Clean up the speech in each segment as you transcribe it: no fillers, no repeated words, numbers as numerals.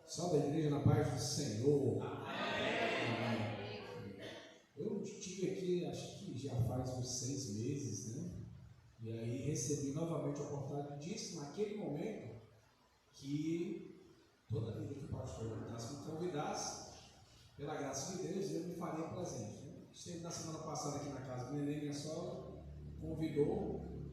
Salve a igreja na paz do Senhor. Amém. Eu estive aqui, acho que já faz uns 6 meses, né? E aí recebi novamente a oportunidade disso, naquele momento que toda vida que o pastor me convidasse, pela graça de Deus, eu me faria presente. Né? Esteve na semana passada aqui na casa do neném, minha sogra, convidou.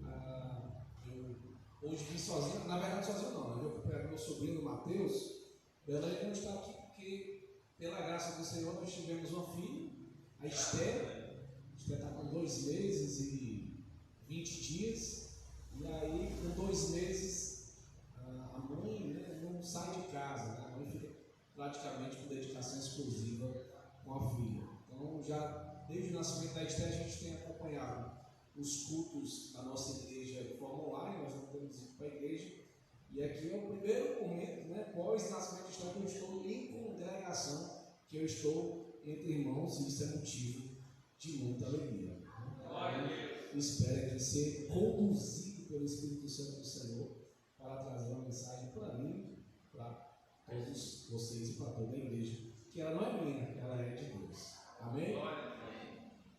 Eu hoje vim sozinho, na verdade sozinho não, eu acompanhei meu sobrinho Mateus. Ela não está aqui porque, pela graça do Senhor, nós tivemos uma filha, a Esther. Esther está com 2 meses e 20 dias. E aí, com 2 meses, a mãe, né, não sai de casa, né? A mãe fica praticamente com dedicação exclusiva com a filha. Então, já desde o nascimento da Esther, a gente tem acompanhado os cultos da nossa igreja de forma online. Nós não temos ido para a igreja. E aqui é o primeiro momento, né, pós-nascimento de Esther, que eu estou em congregação, que eu estou entre irmãos, e isso é motivo de muita alegria. Eu espero aqui ser conduzido pelo Espírito Santo do Senhor para trazer uma mensagem para mim, para todos vocês e para toda a igreja, que ela não é minha, ela é de Deus. Amém?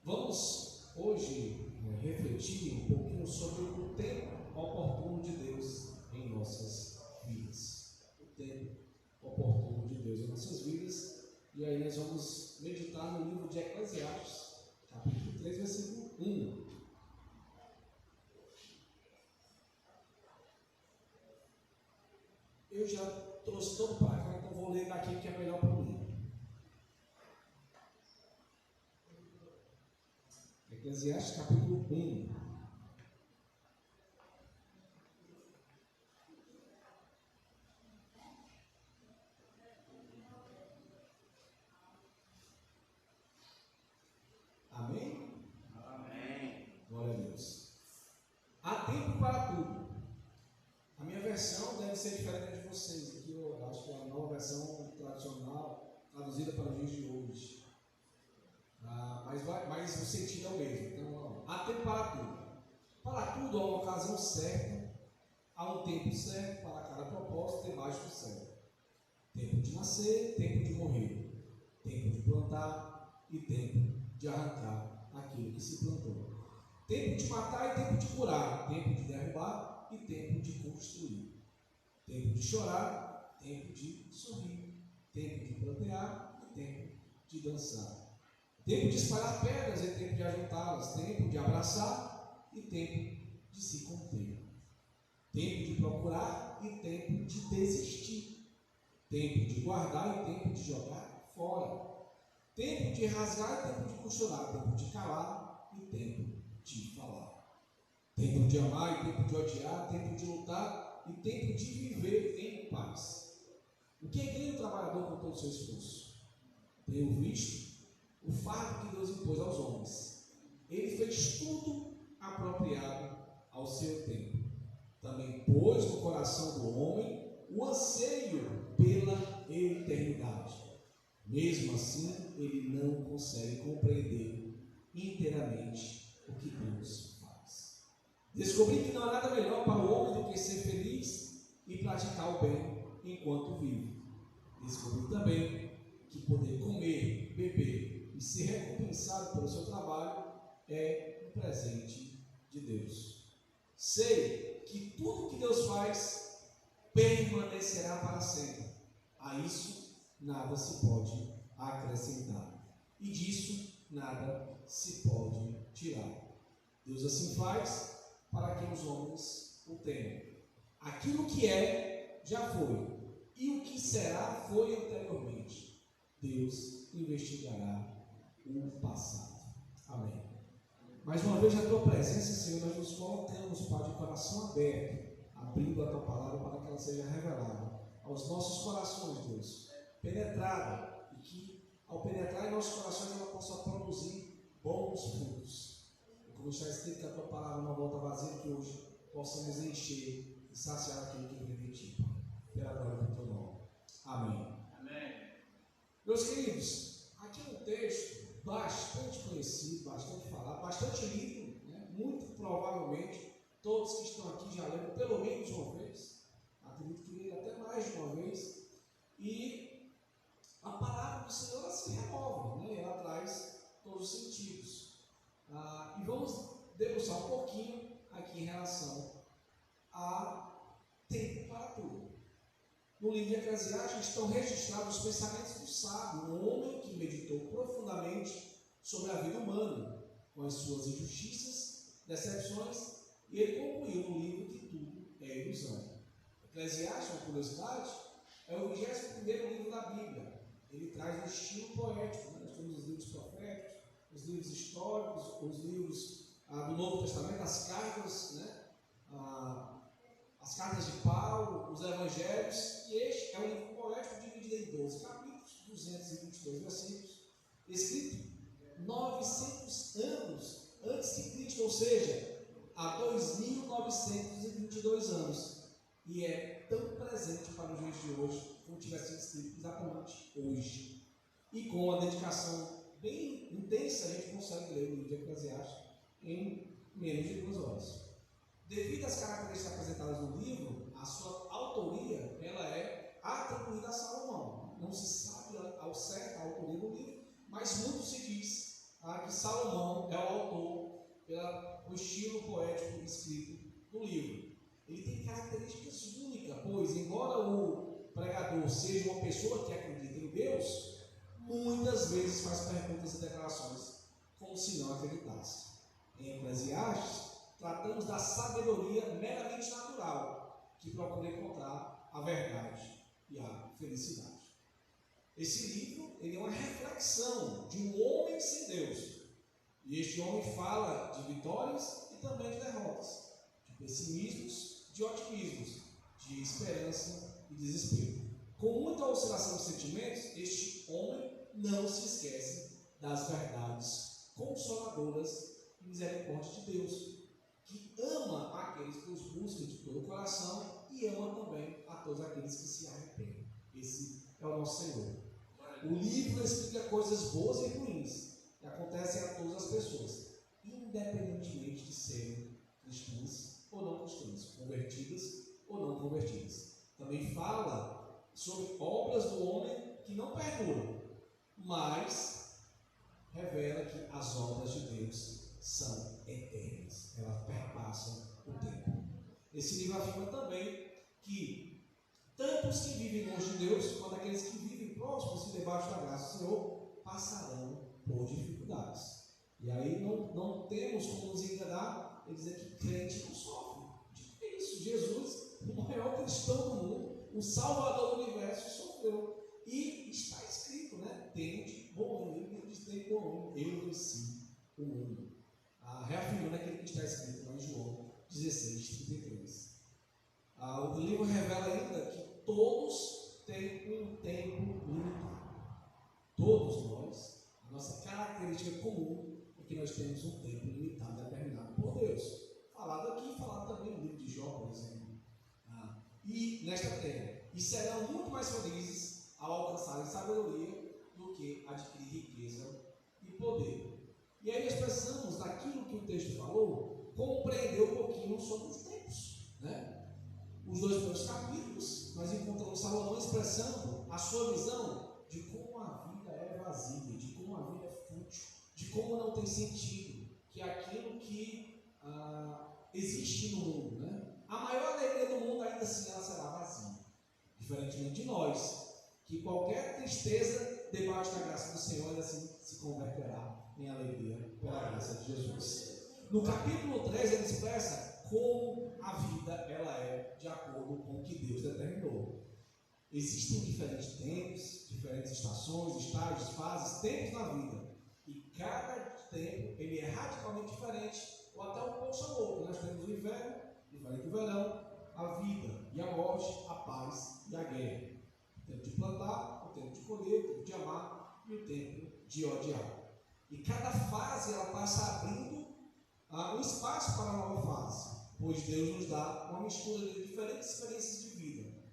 Vamos hoje refletir um pouquinho sobre o tempo oportuno de Deus em nossas vidas. O tempo oportuno de Deus em nossas vidas. E aí nós vamos meditar no livro de Eclesiastes, capítulo 3, versículo 1. Eu já trouxe todo para cá, então vou ler daqui que é melhor para mim. Eclesiastes, capítulo 1. Amém? Amém. Glória a Deus. Há tempo para tudo. A minha versão deve ser diferente de vocês. Aqui eu acho que é a nova versão tradicional, traduzida para os dias de hoje. Mas o sentido é o mesmo. Então, há tempo para tudo. Para tudo há uma ocasião certa, há um tempo certo para cada propósito debaixo do céu. Tempo de nascer, tempo de morrer. Tempo de plantar e tempo de arrancar aquilo que se plantou. Tempo de matar e tempo de curar. Tempo de derrubar e tempo de construir. Tempo de chorar, tempo de sorrir. Tempo de plantear e tempo de dançar. Tempo de espalhar pedras e tempo de ajuntá-las. Tempo de abraçar e tempo de se conter. Tempo de procurar e tempo de desistir. Tempo de guardar e tempo de jogar fora. Tempo de rasgar e tempo de costurar. Tempo de calar e tempo de falar. Tempo de amar e tempo de odiar. Tempo de lutar e tempo de viver em paz. O que ganha o trabalhador com todo o seu esforço? Tenho visto o fardo que Deus impôs aos homens. Ele fez tudo apropriado ao seu tempo. Também pôs no coração do homem o anseio pela eternidade. Mesmo assim, ele não consegue compreender inteiramente o que Deus faz. Descobri que não há nada melhor para o homem do que ser feliz e praticar o bem enquanto vive. Descobri também que poder comer, beber e ser recompensado pelo seu trabalho é um presente de Deus. Sei que tudo que Deus faz permanecerá para sempre. A isso nada se pode acrescentar, e disso nada se pode tirar. Deus assim faz para que os homens o tenham. Aquilo que é, já foi, e o que será, foi anteriormente. Deus investigará o passado. Amém. Mais uma vez, na tua presença, Senhor, nós nos colocamos, Pai, de coração aberto, abrindo a tua palavra para que ela seja revelada aos nossos corações, Deus, penetrada, e que ao penetrar em nossos corações ela possa produzir bons frutos. E como está escrito que a tua palavra não volta vazia, que hoje possamos encher e saciar aquilo que vem de ti, pela glória do teu nome. Amém. Amém. Meus queridos, aqui é um texto bastante conhecido, bastante falado, bastante lido, né? Muito provavelmente todos que estão aqui já leram pelo menos uma vez, acredito que leram até mais de uma vez, e os sentidos. E vamos debruçar um pouquinho aqui em relação a tempo para tudo. No livro de Eclesiastes estão registrados os pensamentos do sábio, um homem que meditou profundamente sobre a vida humana, com as suas injustiças, decepções, e ele concluiu no livro que tudo é ilusão. Eclesiastes, uma curiosidade, é o 21º livro da Bíblia. Ele traz um estilo poético, né? Nós temos os livros proféticos, os livros históricos, os livros do Novo Testamento, as cartas, né? As cartas de Paulo, os evangelhos, e este é um livro poético dividido em 12 capítulos, 222 versículos, escrito 900 anos antes de Cristo, ou seja, há 2.922 anos, e é tão presente para os dias de hoje como tivesse sido escrito exatamente hoje. E com uma dedicação bem intensa, a gente consegue ler o livro de Eclesiastes em menos de 2 horas. Devido às características apresentadas no livro, a sua autoria ela é atribuída a Salomão. Não se sabe ao certo a autoria do livro, mas muito se diz que Salomão é o autor pelo estilo poético escrito do livro. Ele tem características únicas, pois, embora o pregador seja uma pessoa que acredita em Deus, muitas vezes faz perguntas e declarações como se não acreditasse. Em Eclesiastes, tratamos da sabedoria meramente natural, que procura encontrar a verdade e a felicidade. Esse livro ele é uma reflexão de um homem sem Deus. E este homem fala de vitórias e também de derrotas, de pessimismos, de otimismos, de esperança e desespero. Com muita oscilação de sentimentos, este homem não se esquece das verdades consoladoras e misericórdia de Deus, que ama aqueles que os buscam de todo o coração e ama também a todos aqueles que se arrependem. Esse é o nosso Senhor. O livro explica coisas boas e ruins que acontecem a todas as pessoas, independentemente de serem cristãs ou não cristãs, convertidas ou não convertidas. Também fala sobre obras do homem que não perduram, mas revela que as obras de Deus são eternas, elas perpassam o tempo. Esse livro afirma também que tanto os que vivem longe de Deus, quanto aqueles que vivem próximos e debaixo da graça do Senhor, passarão por dificuldades. E aí não temos como nos enganar e dizer que crente não sofre. De isso, Jesus, o maior cristão do mundo, o Salvador do universo, sofreu. E está escrito, né? Tende bom ânimo, ele diz: tem bom ânimo, eu venci o mundo. Reafirmando aquilo que está escrito lá em João 16:33. O livro revela ainda que todos têm um tempo limitado. Todos nós, a nossa característica comum é que nós temos um tempo limitado, determinado por Deus. Falado aqui, falado também no livro de Jó, por exemplo. E nesta terra. E serão muito mais felizes ao alcançarem sabedoria do que adquirir riqueza e poder. E aí nós precisamos, daquilo que o texto falou, compreender um pouquinho sobre os tempos, né? Os 2 primeiros capítulos, nós encontramos Salomão expressando a sua visão de como a vida é vazia, de como a vida é fútil, de como não tem sentido, que é aquilo que existe no mundo, né? A maior alegria do mundo, ainda assim, ela será vazia, diferentemente de nós, que qualquer tristeza debaixo da graça do Senhor, ainda assim se converterá em alegria pela graça de Jesus. No capítulo 3, ele expressa como a vida ela é de acordo com o que Deus determinou. Existem diferentes tempos, diferentes estações, estágios, fases, tempos na vida. E cada tempo ele é radicalmente diferente, ou até um pouco ao outro. Nós temos o inverno, diferente do verão, a vida e a morte, a paz e a guerra. O tempo de plantar, o tempo de colher, o tempo de amar e o tempo de odiar. E cada fase ela passa abrindo um espaço para a nova fase, pois Deus nos dá uma mistura de diferentes experiências de vida,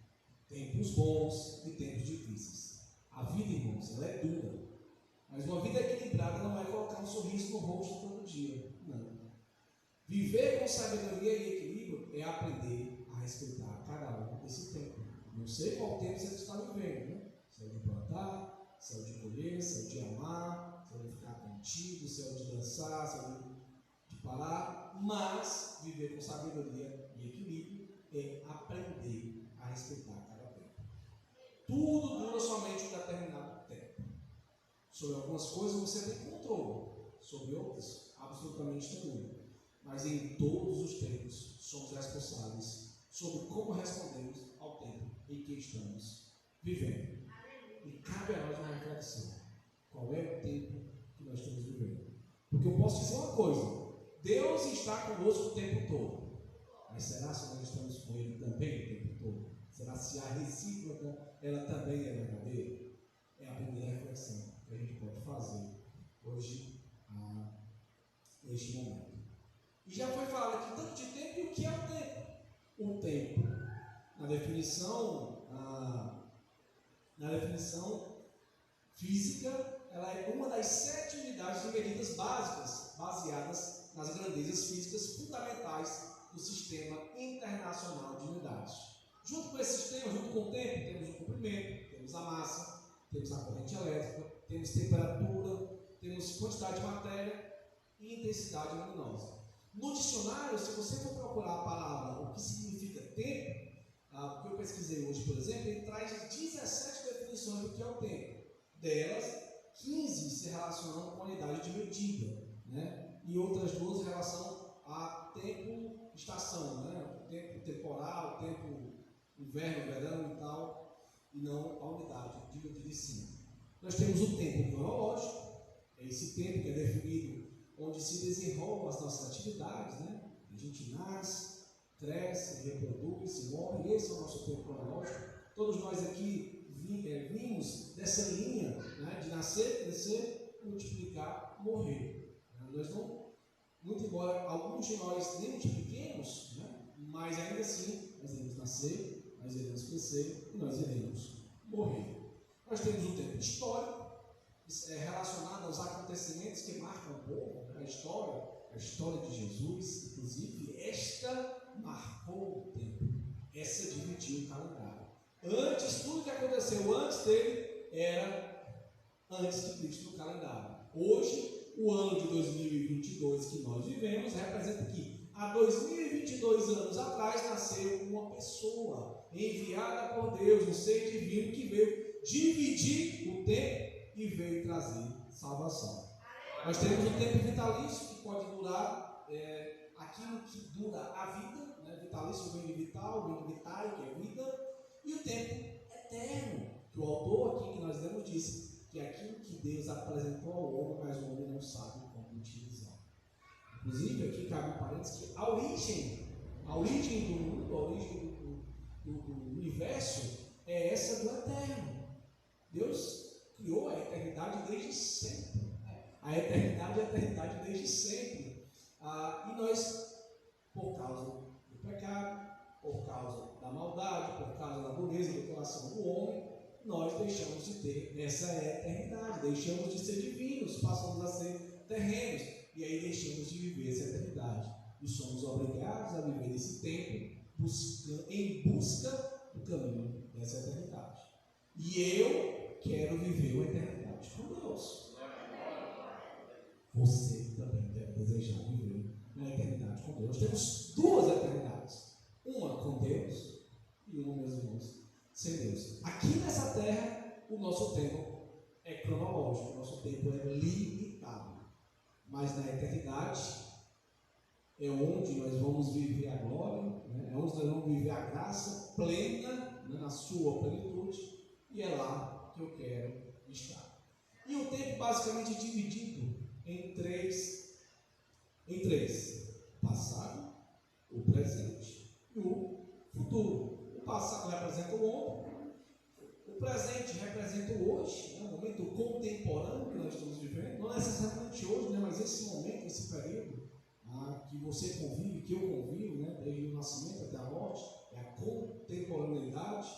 tempos bons e tempos difíceis. A vida, irmãos, ela é dura, mas uma vida equilibrada não é colocar um sorriso no rosto todo dia, não. Viver com sabedoria e equilíbrio é aprender a respeitar cada um desse tempo. Não sei qual tempo você está vivendo, né? Se é de plantar, céu de colher, céu de amar, céu de ficar contigo, céu de dançar, céu de parar, mas viver com sabedoria e equilíbrio é aprender a respeitar cada tempo. Tudo dura somente um determinado tempo. Sobre algumas coisas você tem controle, sobre outras, absolutamente nenhum. Mas em todos os tempos somos responsáveis sobre como respondemos ao tempo em que estamos vivendo. E cabe a nós uma reflexão. Qual é o tempo que nós estamos vivendo? Porque eu posso dizer uma coisa: Deus está conosco o tempo todo. Mas será se nós estamos com Ele também o tempo todo? Será se a recíproca ela também é verdadeira? É a primeira reflexão que a gente pode fazer hoje, neste momento. E já foi falado aqui tanto de tempo e o que é o tempo. O tempo, na definição física, ela é uma das 7 unidades de medidas básicas, baseadas nas grandezas físicas fundamentais do sistema internacional de unidades. Junto com esse sistema, junto com o tempo, temos o comprimento, temos a massa, temos a corrente elétrica, temos temperatura, temos quantidade de matéria e intensidade luminosa. No dicionário, se você for procurar a palavra, o que significa tempo, o que eu pesquisei hoje, por exemplo, ele traz 17 definições do que é o tempo. Delas, 15 se relacionam com a unidade de medida, né? E outras 2 em relação a tempo-estação, né? O tempo temporal, o tempo inverno, verão e tal, e não a unidade de medida em si. Nós temos o tempo cronológico, é esse tempo que é definido onde se desenrolam as nossas atividades, né? A gente nasce, cresce, reproduz, se morre, esse é o nosso tempo cronológico. Todos nós aqui vimos dessa linha, né, de nascer, crescer, multiplicar, morrer. Nós não, muito embora alguns de nós nem multipliquemos, né, mas ainda assim nós iremos nascer, nós iremos crescer e nós iremos morrer. Nós temos um tempo histórico, relacionado aos acontecimentos que marcam o povo, a história de Jesus, inclusive, esta marcou o tempo, essa dividiu o calendário. Antes, tudo que aconteceu antes dele era antes de Cristo no calendário. Hoje, o ano de 2022 que nós vivemos representa que há 2022 anos atrás nasceu uma pessoa enviada por Deus, um ser divino que veio dividir o tempo e veio trazer salvação. Nós temos o tempo vitalício, que pode durar aquilo que dura a vida, né? Vitalício vem de vital, vem de vitae, que é vida, e o tempo eterno, que o autor aqui que nós lemos disse, que é aquilo que Deus apresentou ao homem, mas o homem não sabe como utilizar. Inclusive, aqui cabe um parênteses que a origem do mundo, a origem do universo é essa do eterno. Deus criou a eternidade desde sempre. A eternidade é a eternidade desde sempre. E nós, por causa do pecado, por causa da maldade, por causa da dureza do coração do homem, nós deixamos de ter essa eternidade, deixamos de ser divinos, passamos a ser terrenos, e aí deixamos de viver essa eternidade. E somos obrigados a viver esse tempo em busca do caminho dessa eternidade. E eu quero viver uma eternidade com Deus. Você também deve desejar viver uma eternidade com Deus. Temos 2 eternidades. Uma com Deus e uma, meus irmãos, sem Deus. Aqui nessa terra, o nosso tempo é cronológico, o nosso tempo é limitado. Mas na eternidade é onde nós vamos viver a glória, né? É onde nós vamos viver a graça plena, né? Na sua plenitude, e é lá que eu quero estar. E o tempo basicamente é dividido em três: passado, o presente e o futuro. O passado representa o ontem, o presente representa o hoje, né? O momento contemporâneo que nós estamos vivendo, não necessariamente hoje, né? Mas esse momento, esse período que você convive, que eu convivo, né? Desde o nascimento até a morte, é a contemporaneidade.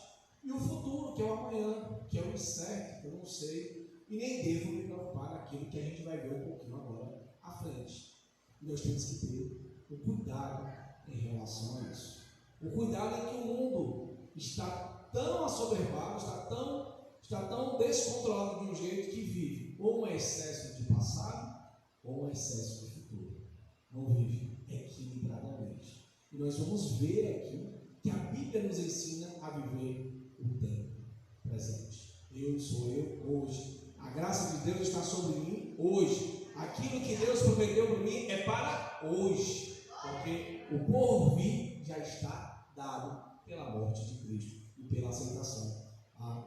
E o futuro, que é o amanhã, que é o incerto, que eu não sei, e nem devo me preocupar naquilo que a gente vai ver um pouquinho agora à frente. E nós temos que ter o cuidado em relação a isso. O cuidado é que o mundo está tão assoberbado, está tão está tão descontrolado de um jeito que vive ou um excesso de passado ou um excesso de futuro. Não vive equilibradamente. E nós vamos ver aqui que a Bíblia nos ensina a viver o tempo presente. Eu sou eu hoje. A graça de Deus está sobre mim hoje. Aquilo que Deus prometeu para mim é para hoje. Porque o porvir já está dado pela morte de Cristo e pela aceitação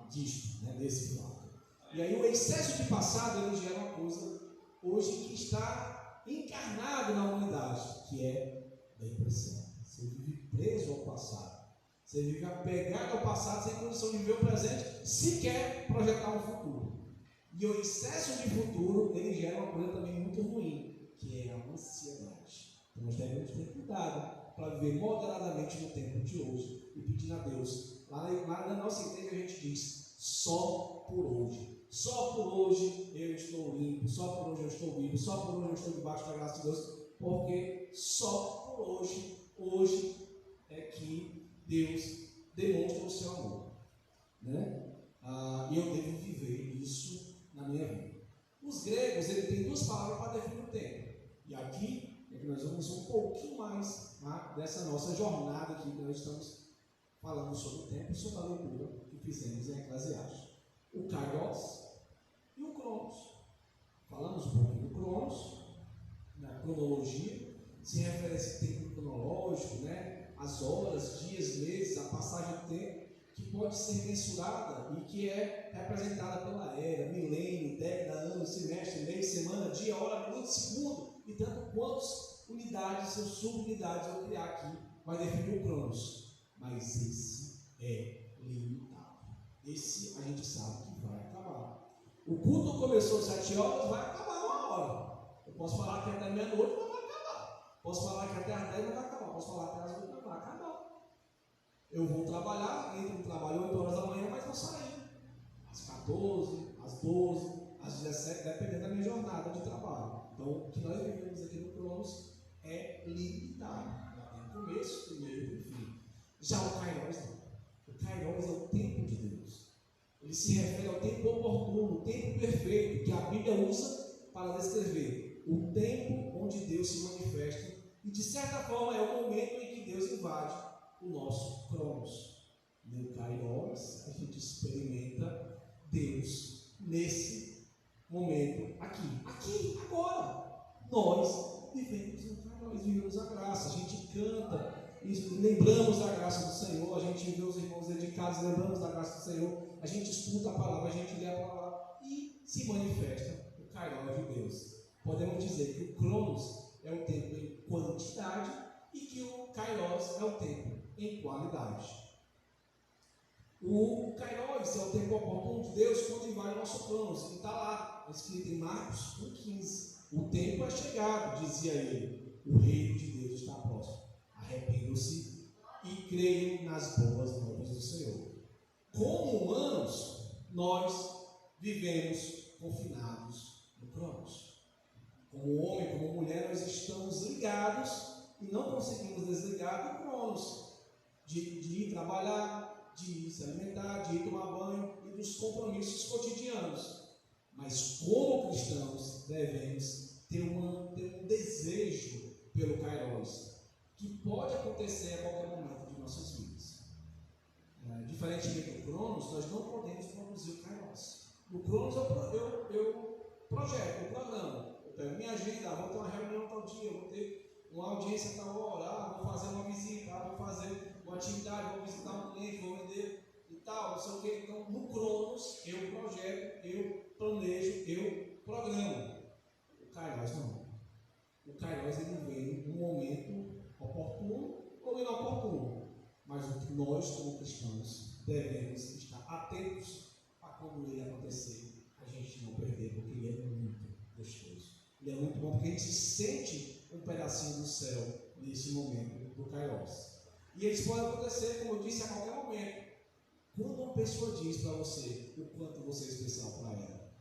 disto, desse fato. E aí o excesso de passado ele gera uma coisa hoje que está encarnado na humanidade, que é depressão. Você vive preso ao passado, você vive apegado ao passado sem condição de viver o presente, sequer projetar um futuro. E o excesso de futuro ele gera uma coisa também muito ruim, que é a ansiedade. Então nós devemos ter cuidado para viver moderadamente no tempo de hoje e pedir a Deus. Lá na nossa igreja a gente diz: só por hoje. Só por hoje eu estou limpo, só por hoje eu estou vivo, só por hoje eu estou debaixo da graça de Deus, porque só por hoje é que Deus demonstra o seu amor. E eu devo viver isso na minha vida. Os gregos ele tem duas palavras para definir o tempo. E aqui é que nós vamos um pouquinho mais dessa nossa jornada aqui que nós estamos falando sobre o tempo e sobre a leitura que fizemos em Eclesiastes. O Kairos e o Cronos. Falamos um pouquinho do Cronos, na cronologia, se refere a esse tempo cronológico, as horas, dias, meses, a passagem do tempo, que pode ser mensurada e que é representada pela era, milênio, década, ano, semestre, mês, semana, dia, hora, minuto, segundo, e tanto quantas unidades ou subunidades eu criar aqui, vai definir o Cronos. Mas esse é limitado. Esse a gente sabe que vai acabar. O culto começou às 7 horas, vai acabar uma hora. Eu posso falar que até meia-noite, mas vai acabar. Posso falar que até às 10 não vai acabar. Posso falar até às 8 não vai acabar. Eu vou trabalhar, entro no trabalho 8 horas da manhã, mas vou sair às 14, às 12, às 17, dependendo da minha jornada de trabalho. Então, o que nós vivemos aqui no Cronos é limitado. Tem começo, meio e fim. Já o Kairos não. O Kairos é o tempo de Deus. Ele se refere ao tempo oportuno, o tempo perfeito, que a Bíblia usa para descrever o tempo onde Deus se manifesta. E de certa forma é o momento em que Deus invade o nosso Cronos. No Kairos a gente experimenta Deus nesse momento aqui, agora. Nós vivemos no Kairos, vivemos a graça, a gente canta. E lembramos da graça do Senhor, a gente vê os irmãos dedicados, lembramos da graça do Senhor, a gente escuta a palavra, a gente lê a palavra e se manifesta o Kairos de Deus. Podemos dizer que o Cronos é o tempo em quantidade e que o Kairos é o tempo em qualidade. O Kairos é o tempo oportuno de Deus quando invade o nosso Cronos. E está lá, escrito em Marcos 1,15. O tempo é chegado, dizia ele, o reino de Deus está próximo. Arrependam-se e creiam nas boas novas do Senhor. Como humanos, nós vivemos confinados no Cronos. Como homem, como mulher, nós estamos ligados e não conseguimos desligar do Cronos. De ir trabalhar, de ir se alimentar, de ir tomar banho e dos compromissos cotidianos. Mas como cristãos, devemos ter um desejo pelo Kairos, que pode acontecer a qualquer momento de nossas vidas. Diferentemente do Cronos, nós não podemos produzir o Kairos. No Cronos eu projeto, eu programo, eu pego minha agenda, vou ter uma reunião tal dia, vou ter uma audiência tal hora, vou fazer uma visita, vou fazer uma atividade, vou visitar um cliente, vou vender e tal, não sei o que. Então, no Cronos, eu projeto, eu planejo, eu programo. O Kairos não. O Kairos ele vem num momento oportuno ou inoportuno. Mas o que nós, como cristãos, devemos estar atentos a quando ele acontecer, a gente não perder, porque ele é muito gostoso. Ele é muito bom, porque a gente sente um pedacinho do céu nesse momento do Kairos. E eles podem acontecer, como eu disse, a qualquer momento. Quando uma pessoa diz para você o quanto você é especial para ela,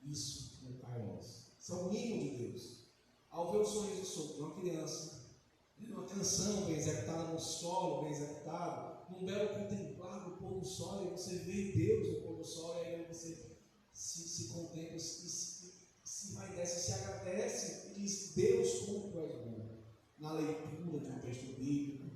isso é o Kairos. Isso é o mínimo de Deus. Ao ver o sorriso solto de uma criança, uma canção bem executada no solo, bem executado, num belo contemplar do pôr do sol, e você vê Deus no pôr do sol, e aí você se contempla, se vai dessa, se agradece e diz: Deus, como tu és bom. Na leitura de um texto bíblico,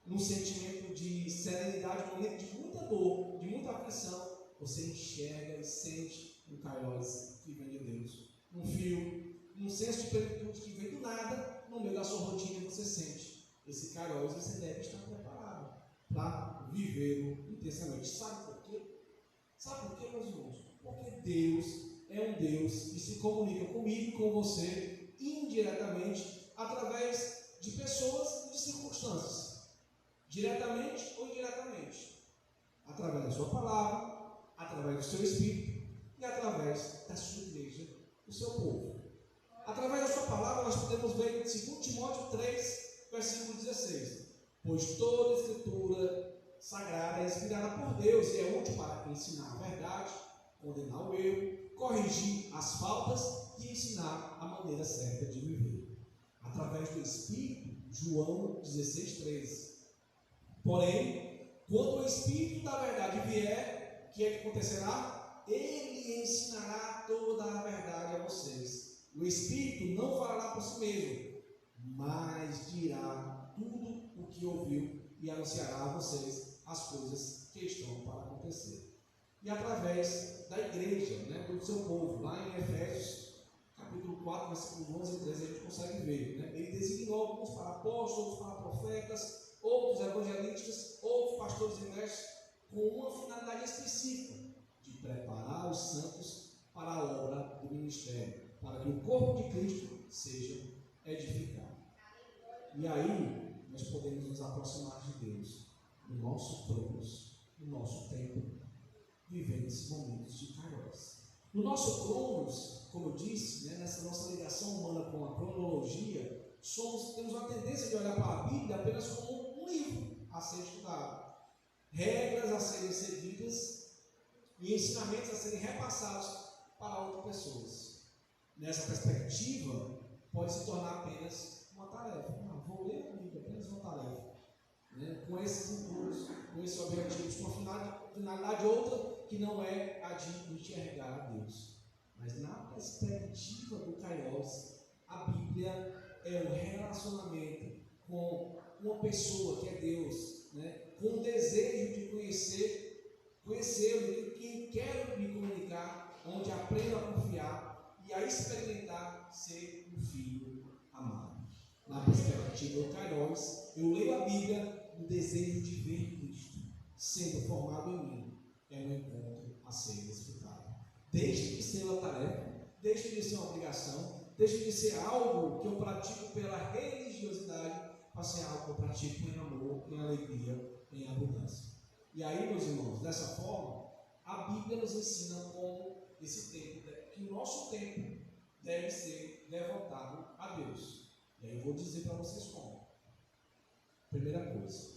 num sentimento de serenidade, num momento de muita dor, de muita aflição, você enxerga e sente um Kairos que vem de Deus. Um fio, um senso de plenitude que vem do nada, no meio da sua rotina, você sente esse Kairos, você deve estar preparado para vivê-lo intensamente. Sabe por quê? Sabe por quê, meus irmãos? Porque Deus é um Deus que se comunica comigo e com você indiretamente através de pessoas e de circunstâncias, diretamente ou indiretamente, através da sua palavra, através do seu Espírito e através da sua igreja, do seu povo. Através da sua palavra nós podemos ver em 2 Timóteo 3, versículo 16: pois toda a escritura sagrada é inspirada por Deus e é útil para ensinar a verdade, condenar o erro, corrigir as faltas e ensinar a maneira certa de viver. Através do Espírito, João 16:13. Porém, quando o Espírito da verdade vier, o que é que acontecerá? Ele ensinará toda a verdade a vocês. O Espírito não falará por si mesmo, mas dirá tudo o que ouviu e anunciará a vocês as coisas que estão para acontecer. E através da igreja, do seu povo, lá em Efésios capítulo 4, versículo 11 e 13, a gente consegue ver, ele designou alguns para apóstolos, para profetas, outros evangelistas, outros pastores e mestres, com uma finalidade específica, de preparar os santos para a obra do ministério, para que o corpo de Cristo seja edificado. E aí nós podemos nos aproximar de Deus no nosso cronos, no nosso tempo, vivendo esses momentos de Kairos. No nosso cronos, como eu disse, nessa nossa ligação humana com a cronologia, temos uma tendência de olhar para a Bíblia apenas como um livro a ser estudado, regras a serem seguidas e ensinamentos a serem repassados para outras pessoas. Nessa perspectiva, pode se tornar apenas uma tarefa. Vou ler a Bíblia, apenas uma tarefa. Com esses intuitos, com esses objetivos, com uma finalidade outra que não é a de enxergar a Deus. Mas na perspectiva do Kairos, a Bíblia é um relacionamento com uma pessoa que é Deus, com o desejo de conhecê-lo, quem quer me comunicar, onde aprendo a confiar e a experimentar ser um filho amado. Na perspectiva do Kairos, eu leio a Bíblia no desejo de ver Cristo sendo formado em mim. É um encontro a ser desfrutado. Deixe de ser uma tarefa, deixe de ser uma obrigação, deixe de ser algo que eu pratico pela religiosidade, para ser algo que eu pratico em amor, em alegria, em abundância. E aí, meus irmãos, dessa forma, a Bíblia nos ensina como esse tempo, que o nosso tempo deve ser levantado a Deus. E aí eu vou dizer para vocês como. Primeira coisa,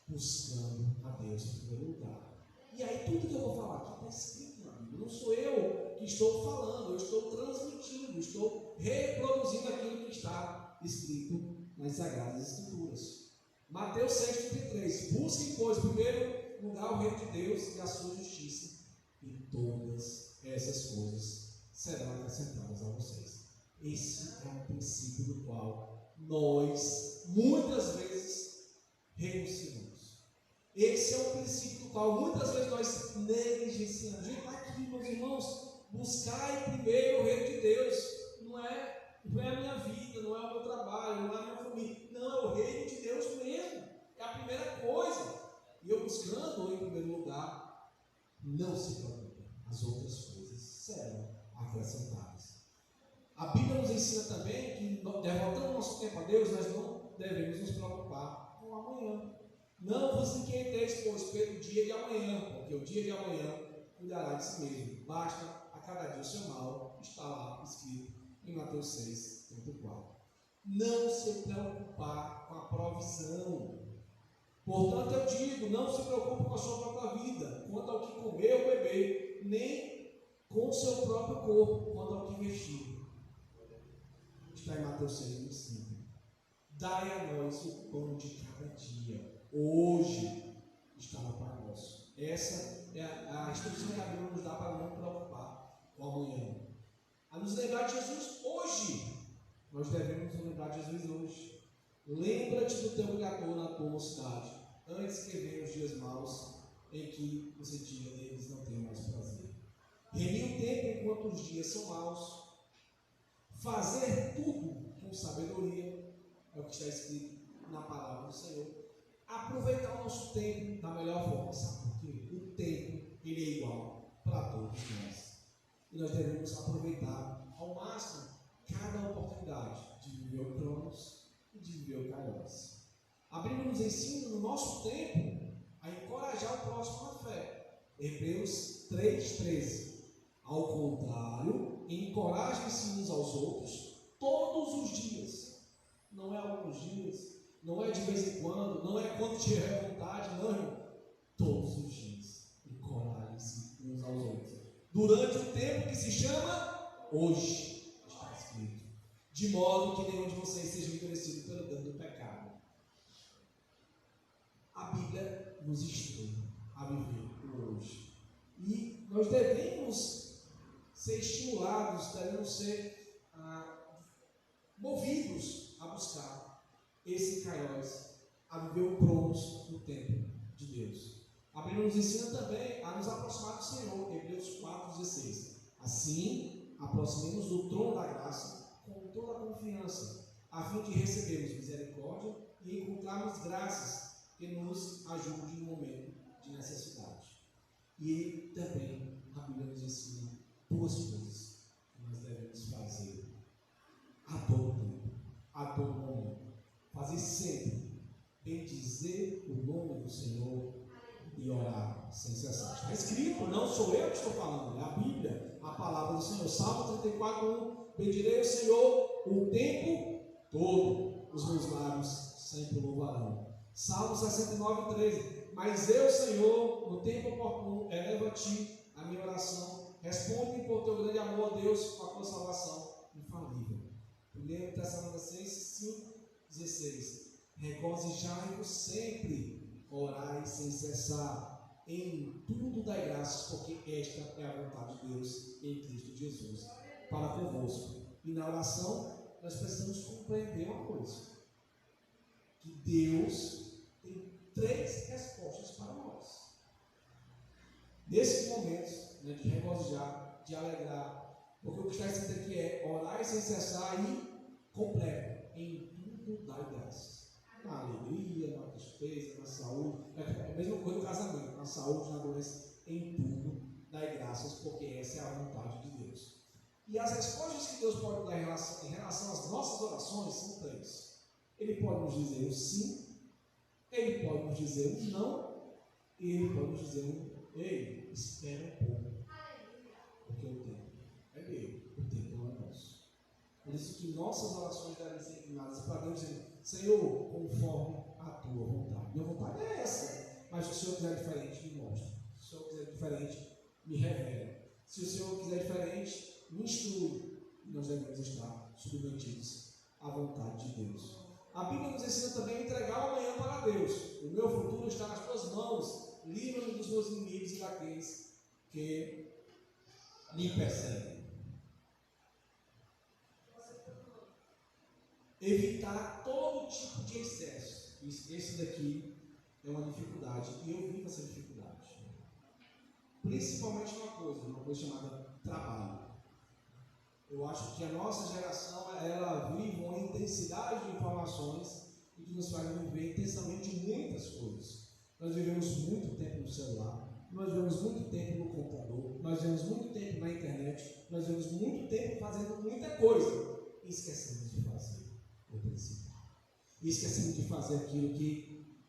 buscando a Deus em primeiro lugar. E aí tudo que eu vou falar aqui está escrito na Bíblia. Não sou eu que estou falando, eu estou transmitindo, estou reproduzindo aquilo que está escrito nas Sagradas Escrituras. Mateus 6,33: busquem, pois, em primeiro lugar o reino de Deus e a sua justiça, e todas essas coisas serão acrescentadas a vocês. Esse é um princípio do qual nós, muitas vezes, renunciamos. Esse é o princípio do qual muitas vezes nós negligenciamos. Gente, aqui, meus irmãos, buscar primeiro o reino de Deus. Não é a minha vida, não é o meu trabalho, não é a minha família. Não, é o reino de Deus mesmo. É a primeira coisa. E eu buscando em primeiro lugar, não se preocupe. As outras coisas serão acrescentadas. A Bíblia nos ensina também que, derrotando o nosso tempo a Deus, nós não devemos nos preocupar com o amanhã. Não vos inquieteis, pois, pelo dia de amanhã, porque o dia de amanhã cuidará de si mesmo. Basta a cada dia o seu mal, está lá escrito em Mateus 6, 34. Não se preocupar com a provisão. Portanto, eu digo, não se preocupe com a sua própria vida, quanto ao que comer ou beber, nem com o seu próprio corpo, quanto ao que vestir. Está em Mateus 6, 25. Dai a nós o pão de cada dia. Hoje, está no Pai Nosso. Essa é a instrução que a Bíblia nos dá para não preocupar com o amanhã. A nos lembrar de Jesus hoje. Nós devemos nos lembrar de Jesus hoje. Lembra-te do teu Criador na tua mocidade, antes que venham os dias maus, em que você diga deles não tenho mais prazer. Remir o tempo enquanto os dias são maus. Fazer tudo com sabedoria, é o que está escrito na palavra do Senhor. Aproveitar o nosso tempo da melhor forma, sabe por quê? O tempo, ele é igual para todos nós. E nós devemos aproveitar ao máximo cada oportunidade de viver o Cronos e de viver o Kairos. A Bíblia nos ensina no nosso tempo a encorajar o próximo na fé. Hebreus 3,13. Ao contrário, encorajem-se uns aos outros todos os dias. Não é alguns dias, não é de vez em quando, não é quando tiver vontade, não, irmão. Todos os dias, encorajem-se uns aos outros. Durante o tempo que se chama hoje, está escrito. De modo que nenhum de vocês seja endurecido pelo dano do pecado. A Bíblia nos instrui a viver o hoje. E nós devemos ser estimulados, devemos ser movidos a buscar esse Kairos, a viver o Cronos no tempo de Deus. A Bíblia nos ensina também a nos aproximar do Senhor, Hebreus 4,16. Assim, aproximemos do trono da graça com toda a confiança, a fim de recebermos misericórdia e encontrarmos graças que nos ajudem no momento de necessidade. E também a Bíblia nos ensina duas coisas que nós devemos fazer a todo tempo, a todo momento. Fazer sempre, bendizer o nome do Senhor e orar sem cessar. Está escrito, não sou eu que estou falando, é a Bíblia, a palavra do Senhor. Salmo 34:1. Bendirei o Senhor o tempo todo, os meus lábios sempre o louvarão. Salmo 69:13. Mas eu, Senhor, no tempo oportuno, elevo a ti a minha oração. Responde-me por teu grande amor, a Deus, com a tua salvação infalível. 1 Tessalonicenses 5:16. Regozijai-vos sempre, orai sem cessar, em tudo dai graças, porque esta é a vontade de Deus em Cristo Jesus para convosco. E na oração nós precisamos compreender uma coisa: que Deus tem 3 respostas para nós. Nesses momentos, né, de regozijar, de alegrar, porque o que está escrito aqui é orar sem cessar e completo, em tudo dai graças. Na alegria, na tristeza, na saúde, é a mesma coisa no casamento, na saúde, na doença, em tudo dai graças, porque essa é a vontade de Deus. E as respostas que Deus pode dar em relação às nossas orações são 3. Ele pode nos dizer um sim, ele pode nos dizer um não, e ele pode nos dizer um ei, espera um pouco, porque o tempo é dele, o tempo não é nosso. Por isso que nossas orações devem ser inclinadas para Deus, dizendo: Senhor, conforme a tua vontade. Minha vontade é essa, mas se o Senhor quiser diferente, me mostre. Se o Senhor quiser diferente, me revela. Se o Senhor quiser diferente, me instrui. E nós devemos estar submetidos à vontade de Deus. A Bíblia nos ensina também a entregar o amanhã para Deus. O meu futuro está nas tuas mãos. Livra-me dos meus inimigos e daqueles que me perseguem. Evitar todo tipo de excesso. Esse daqui é uma dificuldade. E eu vivo essa dificuldade. Principalmente uma coisa chamada trabalho. Eu acho que a nossa geração, ela vive uma intensidade de informações e que nos faz viver intensamente muitas coisas. Nós vivemos muito tempo no celular, nós vivemos muito tempo no computador, nós vivemos muito tempo na internet, nós vivemos muito tempo fazendo muita coisa e esquecemos de fazer o principal. E esquecemos de fazer aquilo que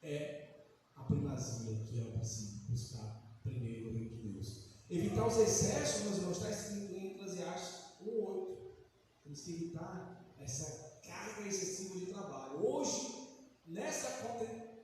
é a primazia, que é o princípio, buscar primeiro o reino de Deus. Evitar os excessos, meus irmãos, está escrito em Eclesiastes 1:8. Temos que evitar essa carga excessiva de trabalho. Hoje,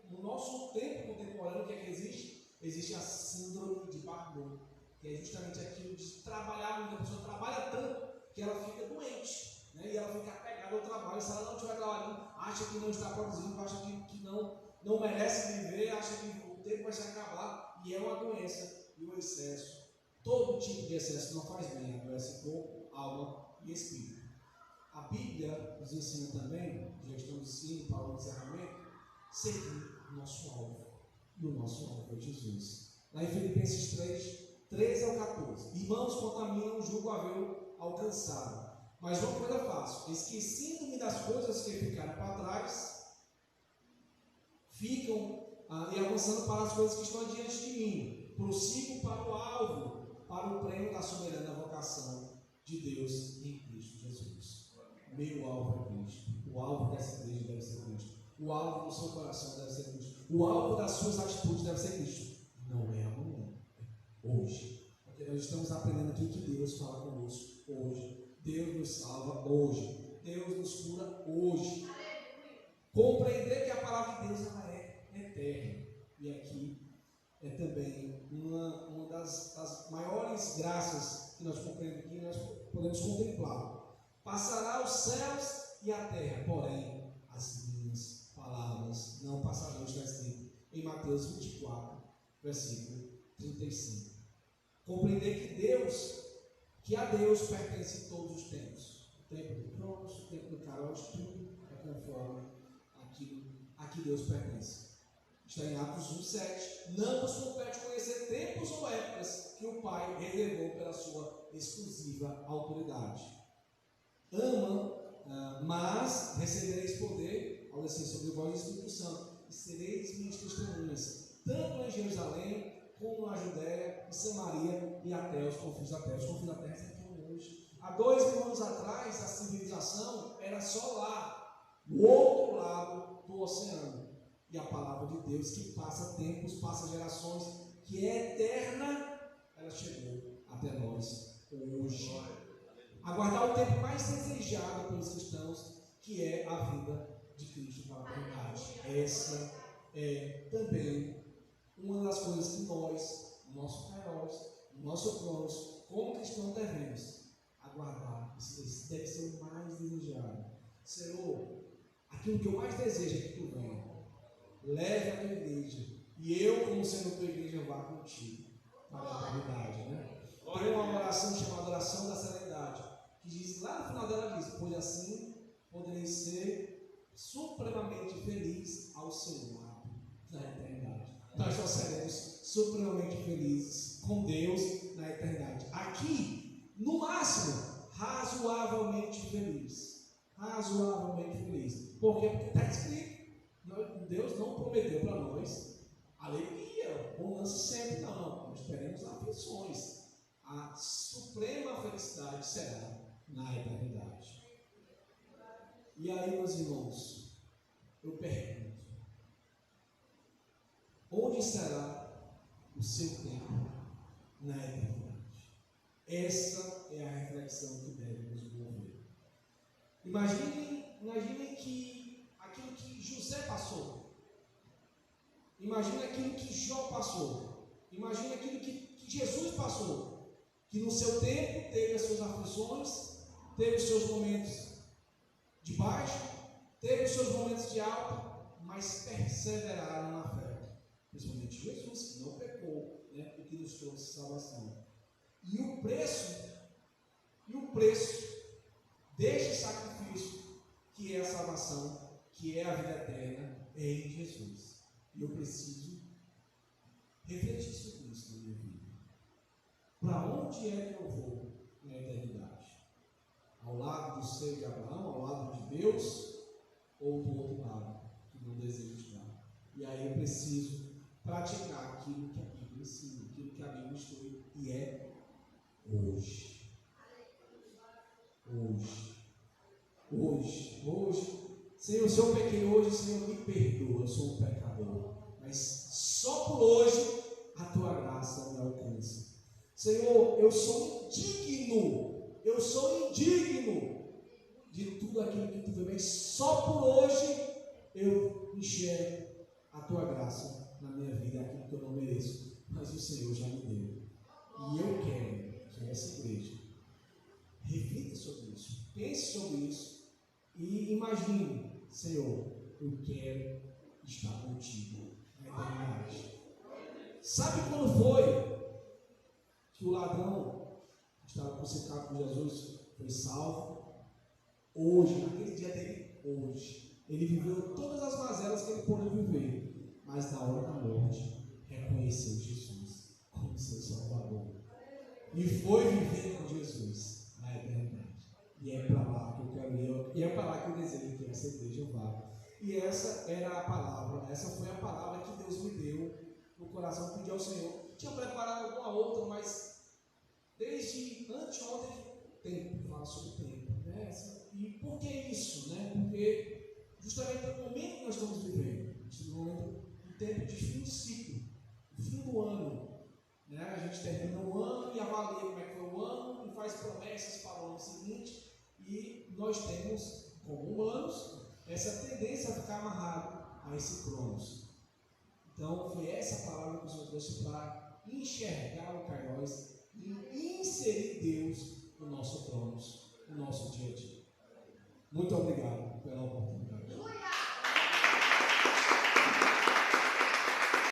no nosso tempo contemporâneo, o que é que existe? Existe a síndrome de Barbeau, que é justamente aquilo de trabalhar muito. A pessoa trabalha tanto que ela fica doente, né? E ela fica apegada ao trabalho. Se ela não estiver trabalhando, acha que não está produzindo, acha que não merece viver, acha que o tempo vai se acabar e é uma doença e o excesso. Todo tipo de excesso não faz bem, adoece corpo, alma e espírito. A Bíblia nos ensina também, já estamos indo para o encerramento, seguir o nosso alvo. E o nosso alvo é Jesus. Lá em Filipenses 3, 13 ao 14. Irmãos, quanto a mim, não julgo havê-lo alcançado. Mas uma coisa faço, esquecendo-me das coisas que ficaram para trás, ficam e avançando para as coisas que estão diante de mim. Prossigo para o alvo, para o prêmio da soberana vocação de Deus em Cristo Jesus. Meu alvo é Cristo. O alvo dessa igreja deve ser Cristo. O alvo do seu coração deve ser Cristo. O alvo das suas atitudes deve ser Cristo. Não é amanhã, é hoje. Porque nós estamos aprendendo aqui que Deus fala conosco hoje. Deus nos salva hoje. Deus nos cura hoje. Compreender que a palavra de Deus ela é eterna. E aqui é também uma das maiores graças que nós compreendemos aqui, nós podemos contemplar. Passará os céus e a terra, porém as minhas palavras não passarão. Está escrito em Mateus 24, versículo 35. Compreender que a Deus pertence todos os tempos. O tempo do Cronos, o tempo do Kairos, tudo é conforme aquilo a que Deus pertence. Está em Atos 1,7. Não nos compete conhecer tempos ou épocas que o Pai reservou pela sua exclusiva autoridade. Mas recebereis poder ao descer sobre vós o Espírito Santo, e sereis minhas testemunhas, tanto em Jerusalém, como na Judéia e Samaria, e até os confins da terra. Os confins da terra estão hoje. Há 2000 anos atrás, a civilização era só lá, no outro lado do oceano. E a palavra de Deus, que passa tempos, passa gerações, que é eterna, ela chegou até nós hoje. Aguardar o tempo mais desejado pelos cristãos, que é a vida de Cristo para a eternidade. Essa é também uma das coisas que nós, no nosso Kairos, no nosso Cronos, como cristãos devemos aguardar. Isso deve ser o mais desejado. Senhor, aquilo que eu mais desejo é que tu venha. Leve a tua igreja. E eu, como sendo tua igreja, vá contigo para a eternidade, né? Tem uma oração chamada oração da serenidade, que diz, lá no final dela diz, pois assim poderei ser supremamente feliz ao seu lado na eternidade. Nós só seremos supremamente felizes com Deus na eternidade. Aqui, no máximo, razoavelmente feliz. Razoavelmente feliz. Por quê? Porque está escrito. Deus não prometeu para nós alegria, bonança sempre, não. Nós teremos aflições. A suprema felicidade será na eternidade. E aí, meus irmãos, eu pergunto: onde será o seu tempo na eternidade? Essa é a reflexão que deve nos mover. Imaginem que aquilo que José passou, imagine aquilo que Jó passou, imagine aquilo que Jesus passou, que no seu tempo teve as suas aflições, teve os seus momentos de baixo, teve os seus momentos de alta, mas perseveraram na fé, principalmente Jesus, que não pecou, né, e que nos trouxe salvação. E o preço deste sacrifício, que é a salvação, que é a vida eterna, é em Jesus. E eu preciso refletir sobre isso na minha vida. Para onde é que eu vou na eternidade? Ao lado do seio de Abraão, ao lado de Deus, ou do outro lado, que não desejo estar? E aí eu preciso praticar aquilo que a Bíblia ensina, aquilo que a Bíblia instrui, e é hoje. Hoje. Senhor, se eu pequei hoje, Senhor, me perdoa, eu sou um pecador. Mas só por hoje a tua graça me alcança. Senhor, eu sou indigno de tudo aquilo que tu fez, mas só por hoje eu enxergo a tua graça na minha vida, aquilo que eu não mereço, mas o Senhor já me deu. E eu quero que essa igreja reflita sobre isso, pense sobre isso e imagine: Senhor, eu quero estar contigo na eternidade. Sabe quando foi que o ladrão que estava crucificado com Jesus foi salvo? Hoje, naquele dia dele, hoje. Ele viveu todas as mazelas que ele pôde viver, mas na hora da morte, reconheceu Jesus como seu Salvador. E foi viver com Jesus na eternidade. E é para lá que eu quero ir, e é para lá que eu desejo que essa igreja vá. E essa era a palavra, essa foi a palavra que Deus me deu no coração, pedi ao Senhor. Tinha preparado alguma outra, mas desde anteontem, tempo, fala sobre tempo, né? E por que isso, né? Porque justamente no momento que nós estamos vivendo, um tempo de fim de ciclo, fim do ano, né? A gente termina o ano e avalia como é que foi o ano e faz promessas para o ano seguinte, e nós temos, como humanos, essa tendência a ficar amarrado a esse cronos. Então, foi essa palavra que o Senhor trouxe para enxergar o Kairos e inserir Deus no nosso cronos, no nosso dia a dia. Muito obrigado pela oportunidade.